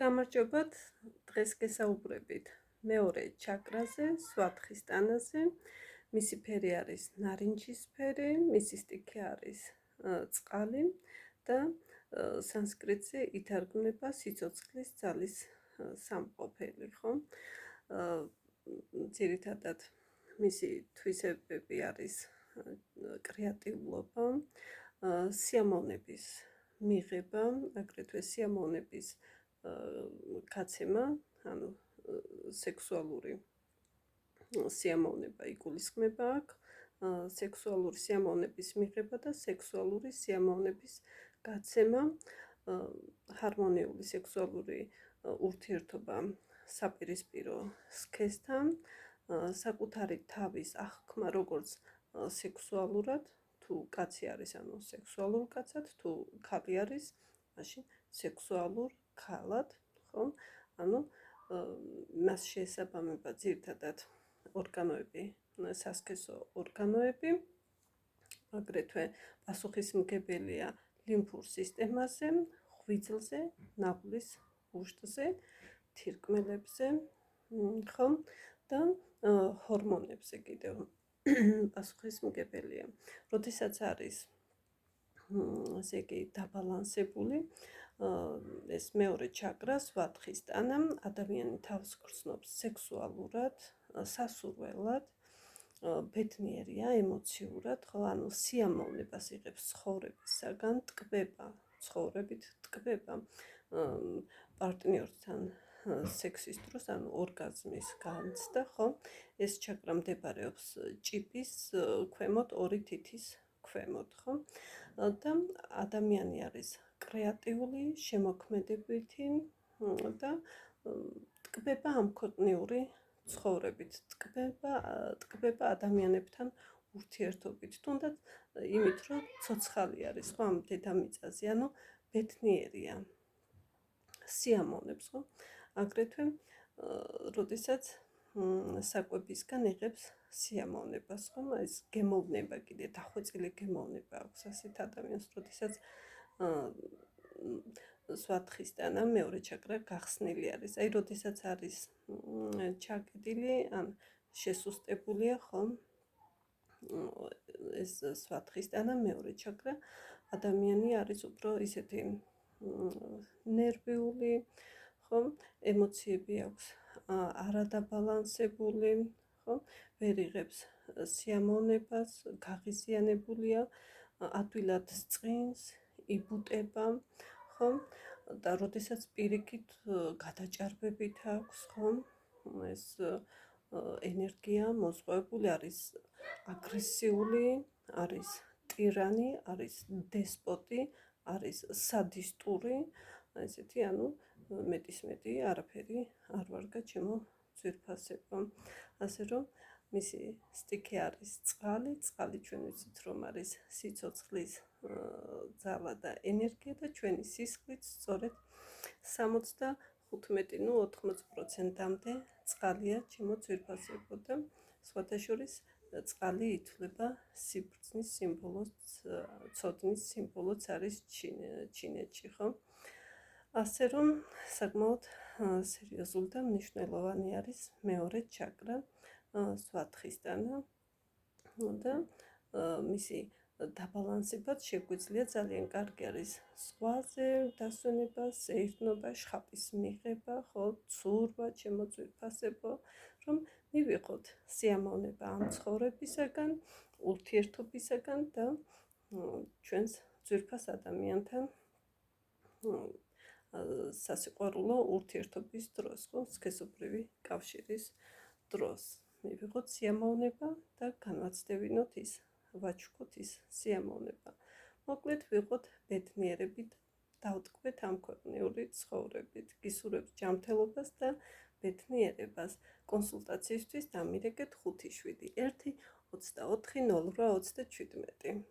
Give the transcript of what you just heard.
გამარჯობათ, დღეს გესაუბრებით მეორე ჩაკრაზე, სვათხის ტანაზე. მისი ფერი არის ნარინჯისფერი, მისი სტიქი არის წყალი და სანსკრიტზე ითარგმნება სიცოცხლის ძალის სამყოფელი, ხო? ძირითადად მისი თვისებები არის კრეატიულობა, სიამოვნების მიღება, აგრეთვე სიამოვნების გაცემა, ანუ სექსუალური სიამოვნება იგულისხმება აქ, სექსუალური სიამოვნების მიღება და სექსუალური სიამოვნების გაცემა, ჰარმონიული სექსუალური ურთიერთობა საპირისპირო სქესთან, საკუთარი თავის აღქმა როგორც სექსუალურად, თუ კაცი არის, ანუ სექსუალურ კაცად, თუ ქალი არის, მაშინ სექსუალურ ქალად, ხო? ანუ მას შეესაბამება ძირითადად ორგანოები, სასქესო ორგანოები, აგრეთვე პასუხისმგებელია ლიმფურ სისტემაზე, ღვიძლზე, ნაბლის ბუშტზე, თირკმელებზე, ხო? და ჰორმონებზე კიდევ პასუხისმგებელია. როდესაც არის ესე იგი დაბალანსებული ეს მეორე ჩაკრა, სვათხის ტანა, ადამიანი თავს გრძნობს სექსუალურად, სასურველად, ბედნიერია ემოციურად, ხო, ანუ სიამოვნებას იღებს ცხოვრებისაგან, ტკბება ცხოვრებით, ტკბება პარტნიორთან სექსის დროს, ანუ ორგაზმის განცდა, ხო? ეს ჩაკრა მდებარეობს ჭიპის ქვემოთ, ორი თითის ქვემოთ, ხო? და ადამიანი არის კრეატიული, შემოქმედებითი და ტკბება ამქვეყნიური ცხოვრებით, ტკბება ადამიანებთან ურთიერთობით, თუნდაც იმით, რომ ცოცხალი არის, ხო, ამ დედამიწაზე, ანუ ბედნიერია, სიამოვნებს, ხო? აგრეთვე, როდესაც საკვებისგან იღებს სიამოვნებას, ხო? ეს გემოვნება კიდე დახვეწილი გემოვნება აქვს ასეთ ადამიანს, როდესაც სვათხის ტანა მეორე ჩაკრა გახსნილი არის. აი, როდესაც არის ჩაკეტილი, ან შესუსტებულია, ხო? ეს სვათხის ტანა მეორე ჩაკრა, ადამიანი არის უფრო ისეთი ნერვიული, ხო? ემოციები აქვს არადაბალანსებული, ხო? ვერ იღებს სიამოვნებას, გაღიზიანებულია, ადვილად წყინს, იბუტება, ხო? და როდესაც პირიქით გადაჭარბებით აქვს, ხო? ეს ენერგია მოზღვეული არის, აგრესიული, არის ტირანი, არის დესპოტი, არის სადისტური, ესეთი, ანუ მეტისმეტი არაფერი არ ვარგა ჩემო ძვირფასებო. ასე რომ მისი სტიქი არის წყალი, წყალი ჩვენ ვიცით რომ არის სიცოცხლის ძალა და ენერგია და ჩვენი სისხლიც სწორედ 75-80%-მდე წყალია ჩემო ძვირფასებო და სხვათა შორის წყალი ითვლება სიბრძნის სიმბოლოს, ცოდნის სიმბოლოც არის ჩინეთში, ხო? ასე რომ საკმაოდ სერიოზული და მნიშვნელოვანი არის მეორე ჩაკრა, სვათხის ტანა და მისი დაბალანსებად შეგვიძლია ძალიან კარგი არის ზღვაზე დასვენება, სეირნობა, შხაპის მიღება, ხო, ცურვა, ჩემო ძვირფასებო, რომ მივიღოთ სიამოვნება ამ ცხოვრებისაგან, ურთიერთობისაგან და ჩვენს ძვირფას ადამიანთან სასიყვარულო ურთიერთობის დროს, ხო, სქესობრივი კავშირის დროს. მივიღოთ სიამოვნება და განვაცდევინოთ ის, ვაჩუქოთ ის სიამოვნება. მოკლედ ვიყოთ ბედნიერები და დავტკბეთ ამქვეყნიური ცხოვრებით. გისურვებთ ჯანმრთელობას და ბედნიერებას. კონსულტაციისთვის დამირეკეთ 571 24 08 27.